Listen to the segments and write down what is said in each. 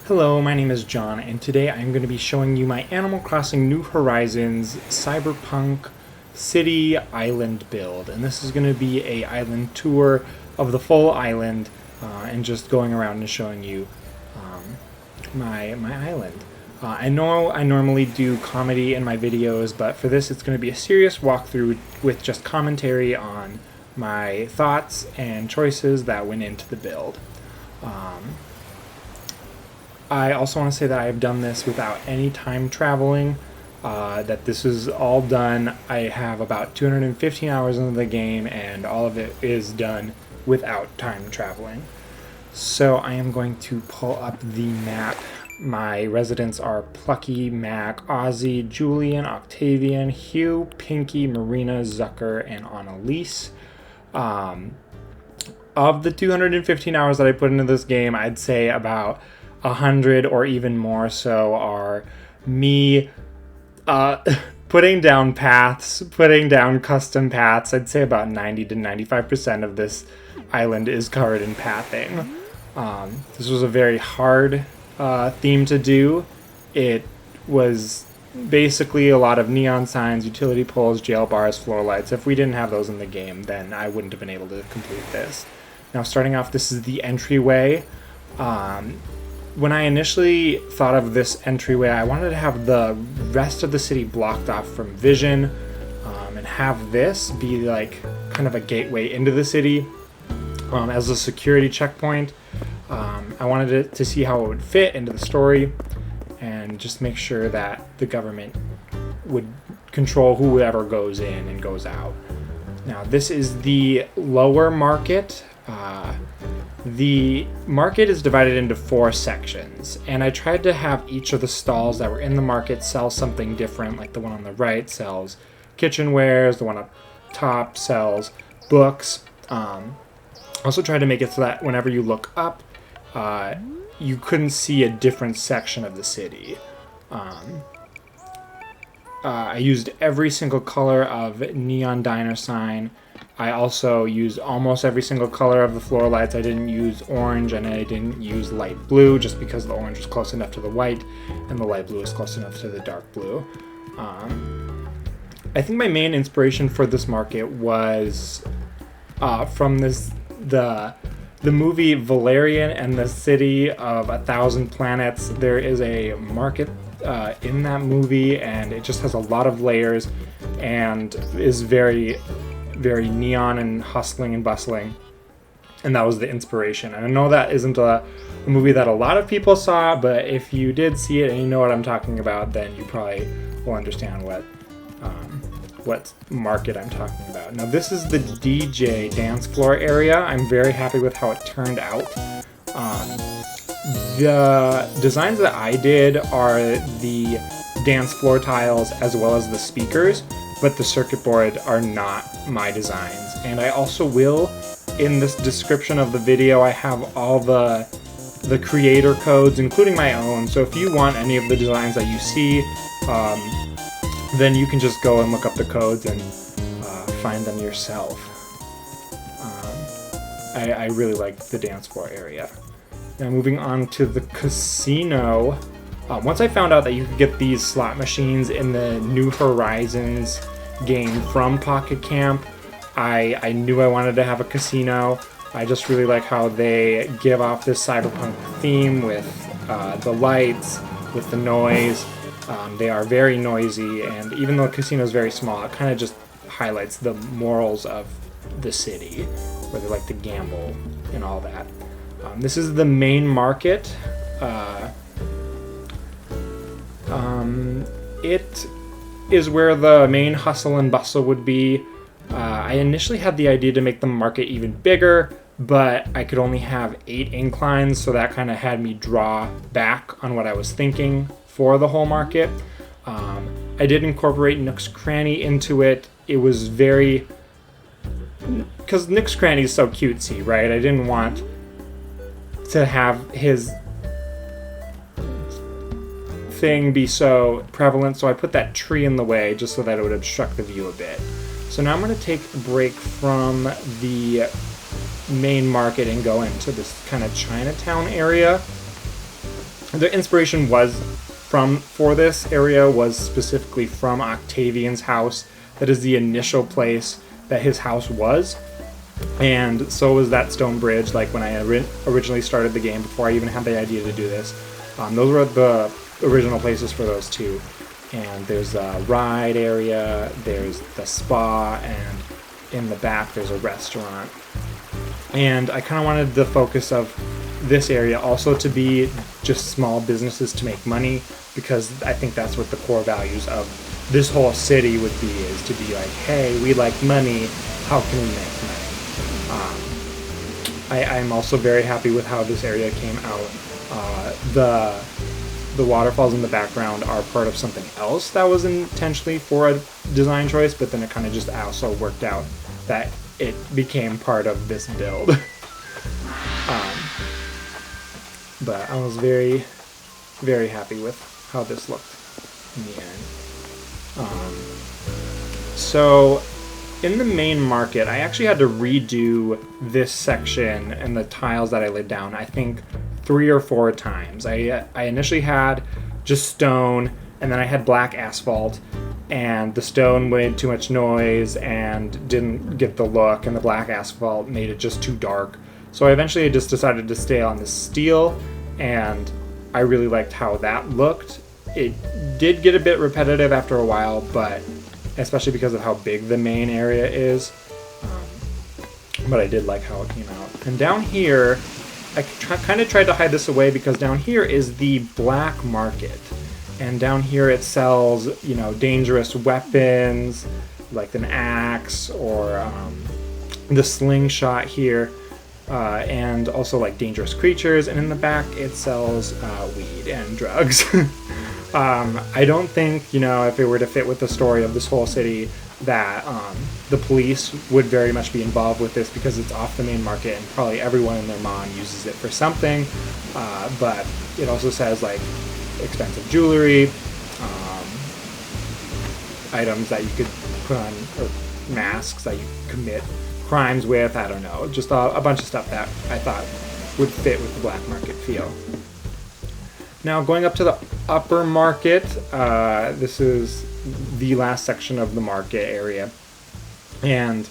Hello, my name is John, and today I'm going to be showing you my Animal Crossing New Horizons Cyberpunk City Island build. And this is going to be a island tour of the full island and just going around and showing you my island. I know I normally do comedy in my videos, but for this it's going to be a serious walkthrough with just commentary on my thoughts and choices that went into the build. I also want to say that I have done this without any time traveling, that this is all done. I have about 215 hours into the game, and all of it is done without time traveling. So I am going to pull up the map. My residents are Plucky, Mac, Ozzy, Julian, Octavian, Hugh, Pinky, Marina, Zucker, and Annalise. Of the 215 hours that I put into this game, I'd say about 100 or even more so are me putting down paths, putting down custom paths. I'd say about 90 to 95% of this island is covered in pathing. This was a very hard theme to do. It was basically a lot of neon signs, utility poles, jail bars, floor lights. If we didn't have those in the game, then I wouldn't have been able to complete this. Now, starting off, this is the entryway. When I initially thought of this entryway, I wanted to have the rest of the city blocked off from vision, and have this be like kind of a gateway into the city as a security checkpoint. I wanted it to see how it would fit into the story and just make sure that the government would control whoever goes in and goes out. Now, this is the lower market. The market is divided into 4 sections, and I tried to have each of the stalls that were in the market sell something different. Like the one on the right sells kitchenwares, the one up top sells books. Also tried to make it so that whenever you look up, you couldn't see a different section of the city. I used every single color of neon diner sign. I also used almost every single color of the floor lights. I didn't use orange, and I didn't use light blue just because the orange was close enough to the white and the light blue was close enough to the dark blue. I think my main inspiration for this market was from the movie Valerian and the City of 1,000 Planets. There is a market in that movie, and it just has a lot of layers and is very neon and hustling and bustling, and that was the inspiration. And I know that isn't a movie that a lot of people saw, but if you did see it and you know what I'm talking about, then you probably will understand what market I'm talking about. Now, this is the DJ dance floor area. I'm very happy with how it turned out. The designs that I did are the dance floor tiles as well as the speakers, but the circuit board are not my designs. And I also will, in this description of the video, I have all the creator codes, including my own. So if you want any of the designs that you see, then you can just go and look up the codes and find them yourself. I really like the dance floor area. Now, moving on to the casino. Once I found out that you could get these slot machines in the New Horizons game from Pocket Camp, I knew I wanted to have a casino. I just really like how they give off this cyberpunk theme with the lights, with the noise. They are very noisy, and even though the casino is very small, it kind of just highlights the morals of the city, where they like to gamble and all that. This is the main market. It is where the main hustle and bustle would be. I initially had the idea to make the market even bigger, but I could only have 8 inclines, so that kind of had me draw back on what I was thinking for the whole market. I did incorporate Nook's Cranny into it. It was because Nook's Cranny is so cutesy, right? I didn't want to have his thing be so prevalent, so I put that tree in the way just so that it would obstruct the view a bit. So now I'm going to take a break from the main market and go into this kind of Chinatown area. the inspiration was for this area was specifically from Octavian's house. That is the initial place that his house was. And so was that stone bridge, like when I originally started the game, before I even had the idea to do this. Those were the original places for those two. And there's a ride area, there's the spa, and in the back there's a restaurant. And I kind of wanted the focus of this area also to be just small businesses to make money, because I think that's what the core values of this whole city would be, is to be like, hey, we like money, how can we make money? I'm also very happy with how this area came out. The waterfalls in the background are part of something else that was intentionally for a design choice, but then it kind of just also worked out that it became part of this build. But I was very, very happy with how this looked in the end. So in the main market, I actually had to redo this section and the tiles that I laid down, I think 3 or 4 times. I initially had just stone, and then I had black asphalt, and the stone made too much noise and didn't get the look, and the black asphalt made it just too dark. So I eventually just decided to stay on the steel, and I really liked how that looked. It did get a bit repetitive after a while, but especially because of how big the main area is. But I did like how it came out. And down here, I kind of tried to hide this away, because down here is the black market. And down here it sells, you know, dangerous weapons, like an axe or the slingshot here. And also like dangerous creatures, and in the back it sells weed and drugs. I don't think, you know, if it were to fit with the story of this whole city, that the police would very much be involved with this, because it's off the main market and probably everyone and their mom uses it for something. But it also says like expensive jewelry, items that you could put on, or masks that you commit crimes with, I don't know, just a bunch of stuff that I thought would fit with the black market feel. Now going up to the upper market, this is the last section of the market area, and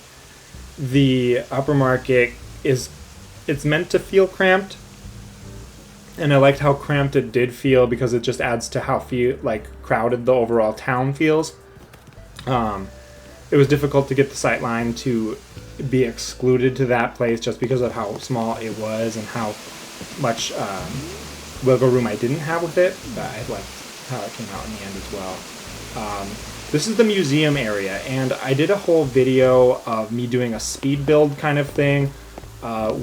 the upper market it's meant to feel cramped, and I liked how cramped it did feel, because it just adds to how crowded the overall town feels. It was difficult to get the sightline to be excluded to that place just because of how small it was and how much wiggle room I didn't have with it, but I liked how it came out in the end as well. This is the museum area, and I did a whole video of me doing a speed build kind of thing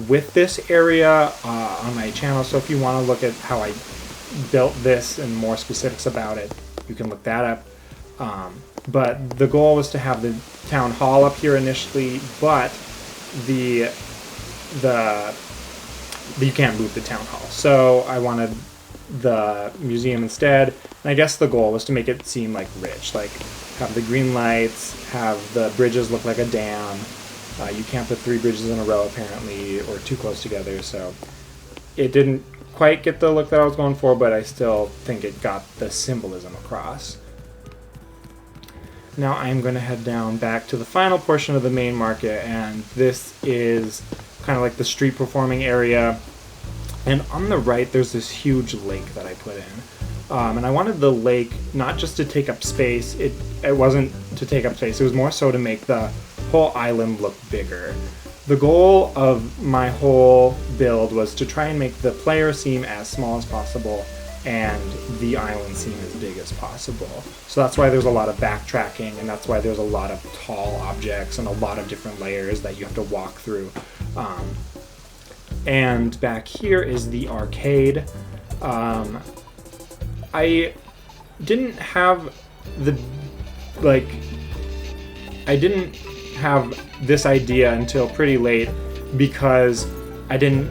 with this area on my channel, so if you want to look at how I built this and more specifics about it, you can look that up. But the goal was to have the town hall up here initially, but you can't move the town hall. So I wanted the museum instead, and I guess the goal was to make it seem like rich, like have the green lights, have the bridges look like a dam. You can't put 3 bridges in a row apparently, or too close together, so it didn't quite get the look that I was going for, but I still think it got the symbolism across. Now I'm going to head down back to the final portion of the main market, and this is kind of like the street performing area. And on the right there's this huge lake that I put in. And I wanted the lake not just to take up space, it wasn't to take up space, it was more so to make the whole island look bigger. The goal of my whole build was to try and make the player seem as small as possible and the island seem as big as possible. So that's why there's a lot of backtracking, and that's why there's a lot of tall objects and a lot of different layers that you have to walk through. And back here is the arcade. I didn't have this idea until pretty late, because I didn't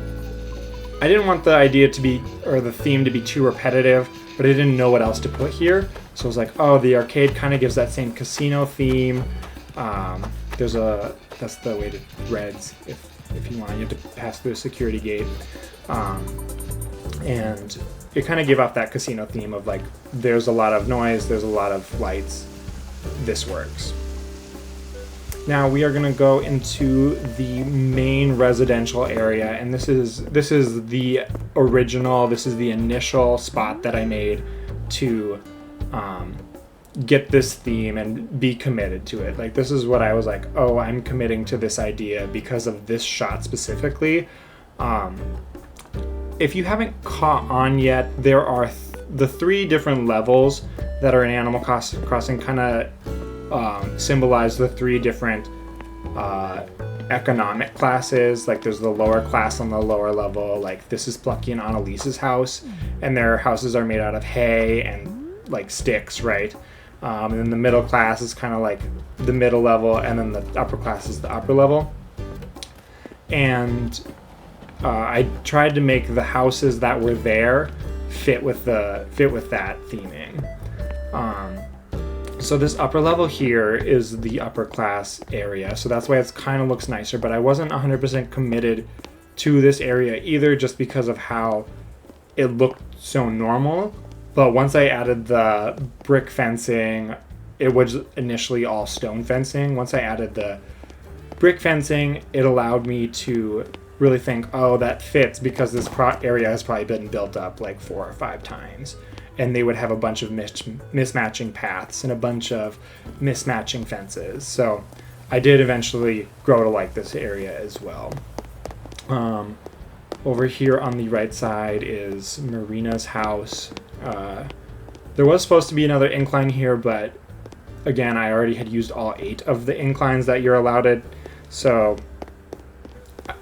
want the idea to be, or the theme to be, too repetitive, but I didn't know what else to put here. So I was like, oh, the arcade kind of gives that same casino theme. That's the way to Reds, if you want, you have to pass through a security gate. And it kind of gave off that casino theme of like, there's a lot of noise, there's a lot of lights. This works. Now we are going to go into the main residential area, and this is the original, this is the initial spot that I made to get this theme and be committed to it. Like, this is what I was like, oh, I'm committing to this idea because of this shot specifically. If you haven't caught on yet, there are the 3 different levels that are in Animal Crossing kind of symbolize the 3 different economic classes. Like, there's the lower class on the lower level. Like, this is Plucky and Annalise's house, and their houses are made out of hay and like sticks, right? And then the middle class is kind of like the middle level, and then the upper class is the upper level. And I tried to make the houses that were there fit with that theming. So this upper level here is the upper class area, so that's why it kind of looks nicer, but I wasn't 100% committed to this area either, just because of how it looked so normal. But once I added the brick fencing, it was initially all stone fencing. Once I added the brick fencing, it allowed me to really think, oh, that fits, because this area has probably been built up like 4 or 5 times. And they would have a bunch of mismatching paths and a bunch of mismatching fences. So I did eventually grow to like this area as well. Over here on the right side is Marina's house. There was supposed to be another incline here, but again, I already had used all 8 of the inclines that you're allowed it. So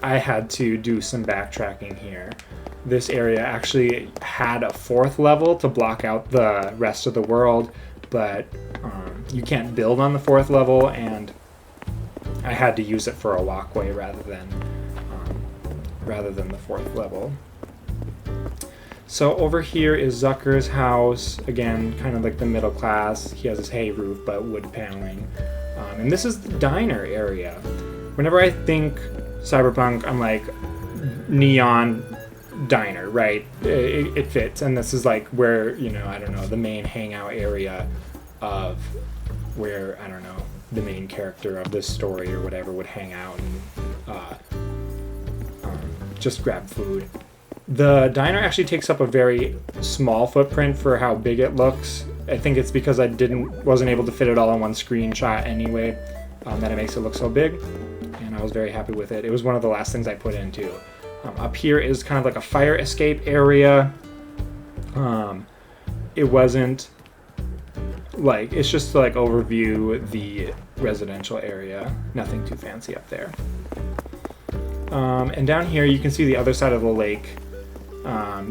I had to do some backtracking here. This area actually had a 4th level to block out the rest of the world, but you can't build on the 4th level, and I had to use it for a walkway rather than the 4th level. So over here is Zucker's house, again, kind of like the middle class. He has his hay roof, but wood paneling. And this is the diner area. Whenever I think Cyberpunk, I'm like, neon diner, right? It fits. And this is like where, I don't know, the main hangout area of where, I don't know, the main character of this story or whatever would hang out and just grab food. The diner actually takes up a very small footprint for how big it looks. I think it's because I wasn't able to fit it all on one screenshot anyway, that it makes it look so big, and I was very happy with it. It was one of the last things I put in too. Up here is kind of like a fire escape area. It wasn't like, it's just to like overview the residential area. Nothing too fancy up there. And down here you can see the other side of the lake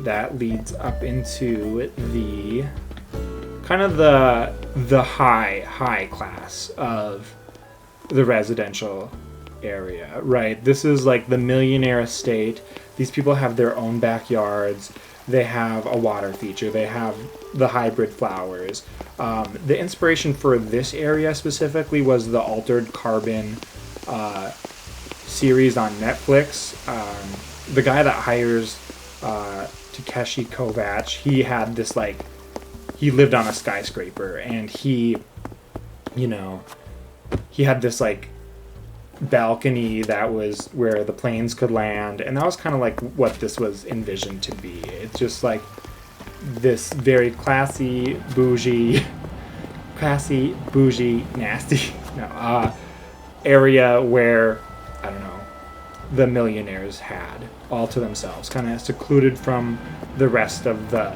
that leads up into the kind of the high class of the residential area, right? This is like the Millionaire Estate. These people have their own backyards. They have a water feature. They have the hybrid flowers. The inspiration for this area specifically was the Altered Carbon series on Netflix. The guy that hires Takeshi Kovacs, he had this like, he lived on a skyscraper, and he had this like balcony that was where the planes could land, and that was kind of like what this was envisioned to be. It's just like this very classy, bougie, nasty area where, I don't know, the millionaires had all to themselves, kind of secluded from the rest of the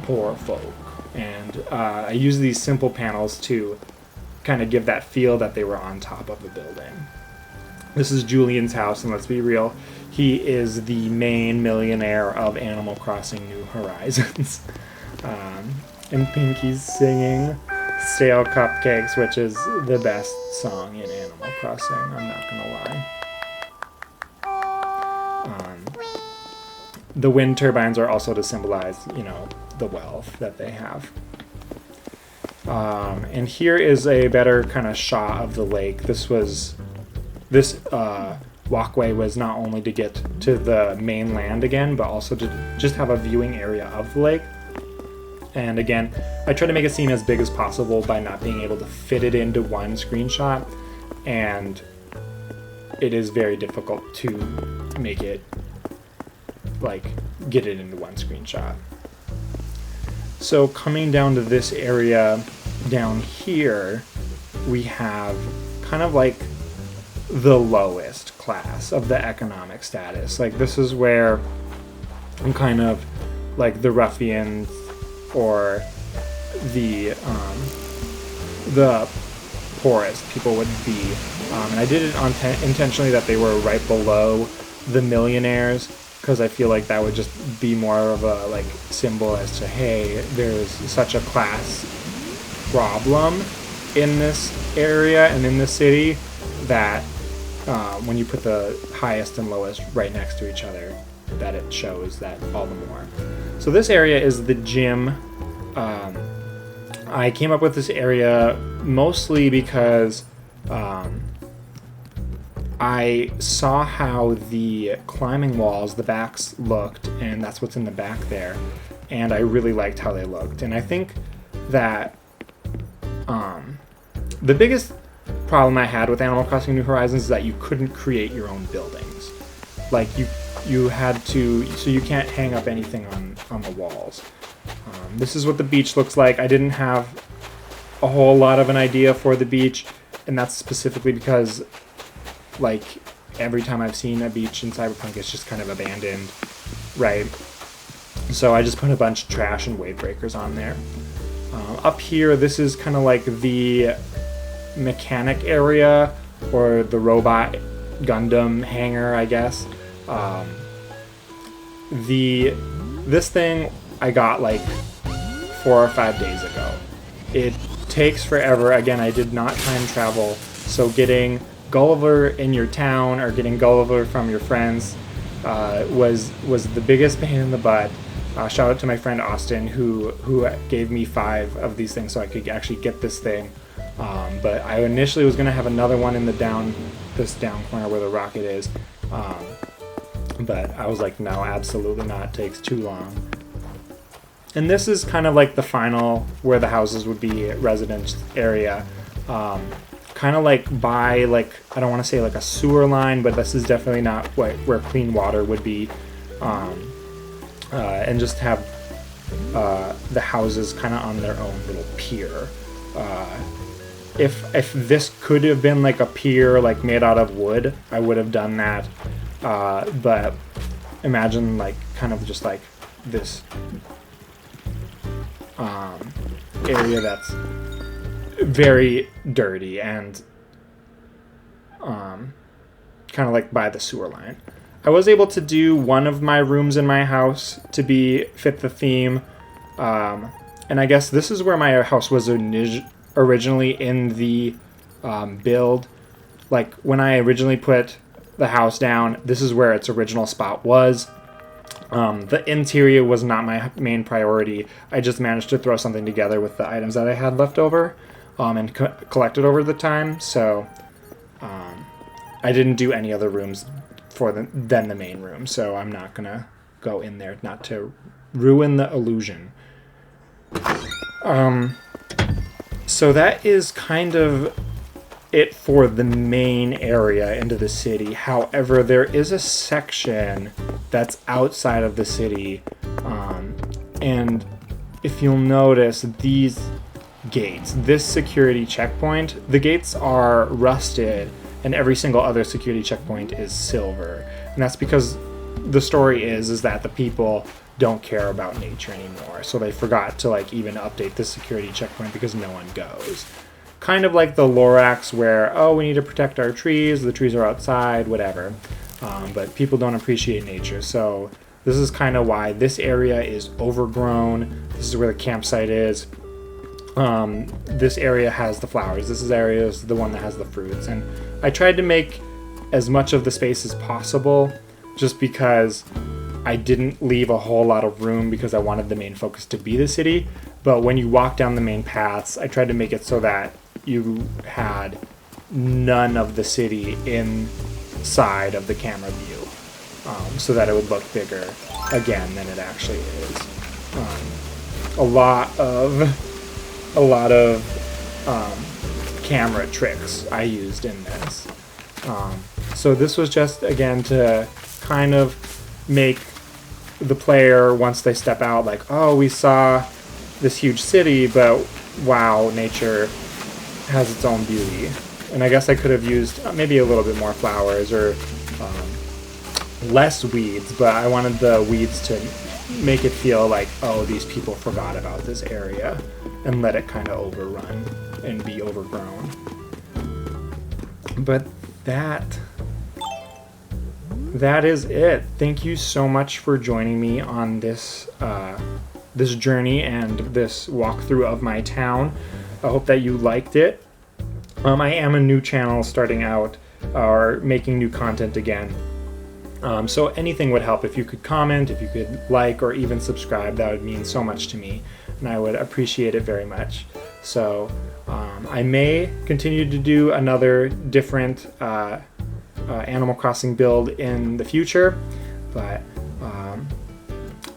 poor folk. And I use these simple panels to kind of give that feel that they were on top of a building. This is Julian's house, and let's be real, he is the main millionaire of Animal Crossing New Horizons. And Pinky's singing Stale Cupcakes, which is the best song in Animal Crossing, I'm not gonna lie. The wind turbines are also to symbolize, the wealth that they have. And here is a better kind of shot of the lake. This walkway was not only to get to the main land again, but also to just have a viewing area of the lake. And again, I try to make it seem as big as possible by not being able to fit it into one screenshot, and it is very difficult to make it, like, get it into one screenshot. So coming down to this area down here, we have kind of like the lowest class of the economic status. Like, this is where I'm kind of like the ruffians or the poorest people would be. And I did it intentionally that they were right below the millionaires, because I feel like that would just be more of a like symbol as to, hey, there's such a class problem in this area and in this city that when you put the highest and lowest right next to each other, that it shows that all the more. So this area is the gym. I came up with this area mostly because I saw how the climbing walls, the backs looked, and that's what's in the back there, and I really liked how they looked. And I think that the biggest problem I had with Animal Crossing New Horizons is that you couldn't create your own buildings. Like, you had to, so you can't hang up anything on the walls. This is what the beach looks like. I didn't have a whole lot of an idea for the beach, and that's specifically because, like, every time I've seen a beach in Cyberpunk, it's just kind of abandoned, right? So I just put a bunch of trash and wave breakers on there. Up here, this is kind of like the mechanic area, or the robot Gundam hangar, I guess. This thing I got like 4 or 5 days ago. It takes forever. Again, I did not time travel, so getting Gulliver in your town or getting Gulliver from your friends was the biggest pain in the butt. Shout out to my friend Austin who gave me 5 of these things so I could actually get this thing. But I initially was going to have another one in this down corner where the rocket is. But I was like, no, absolutely not. It takes too long. And this is kind of like the final, where the houses would be, residence area. Kind of like by, like, I don't want to say like a sewer line, but this is definitely not where clean water would be. And just have the houses kind of on their own little pier. If this could have been like a pier, like made out of wood, I would have done that. But imagine like kind of just like this area that's very dirty and kind of like by the sewer line. I was able to do one of my rooms in my house to fit the theme, and I guess this is where my house was originally in the build. Like, when I originally put the house down, this is where its original spot was. The interior was not my main priority. I just managed to throw something together with the items that I had left over and collected over the time, so I didn't do any other rooms than the main room, so I'm not gonna go in there, not to ruin the illusion. So that is kind of it for the main area into the city. However, there is a section that's outside of the city, and if you'll notice, these gates, this security checkpoint, the gates are rusted, and every single other security checkpoint is silver. And that's because the story is that the people don't care about nature anymore, so they forgot to like even update the security checkpoint because no one goes. Kind of like the Lorax, where, oh, we need to protect our trees, the trees are outside, whatever. But people don't appreciate nature, so this is kind of why this area is overgrown. This is where the campsite is. This area has the flowers. This area is the one that has the fruits. And I tried to make as much of the space as possible, just because I didn't leave a whole lot of room because I wanted the main focus to be the city. But when you walk down the main paths, I tried to make it so that you had none of the city in side of the camera view, so that it would look bigger again than it actually is. A lot of camera tricks I used in this. So this was just, again, to kind of make the player, once they step out, like, oh, we saw this huge city, but wow, nature has its own beauty. And I guess I could have used maybe a little bit more flowers or less weeds, but I wanted the weeds to make it feel like, oh, these people forgot about this area, and let it kind of overrun and be overgrown. But that is it. Thank you so much for joining me on this this journey and this walkthrough of my town. I hope that you liked it. I am a new channel starting out, or making new content again. So anything would help. If you could comment, if you could like, or even subscribe, that would mean so much to me, and I would appreciate it very much. So I may continue to do another different Animal Crossing build in the future, but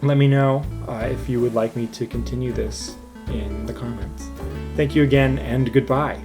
let me know if you would like me to continue this in the comments. Thank you again, and goodbye.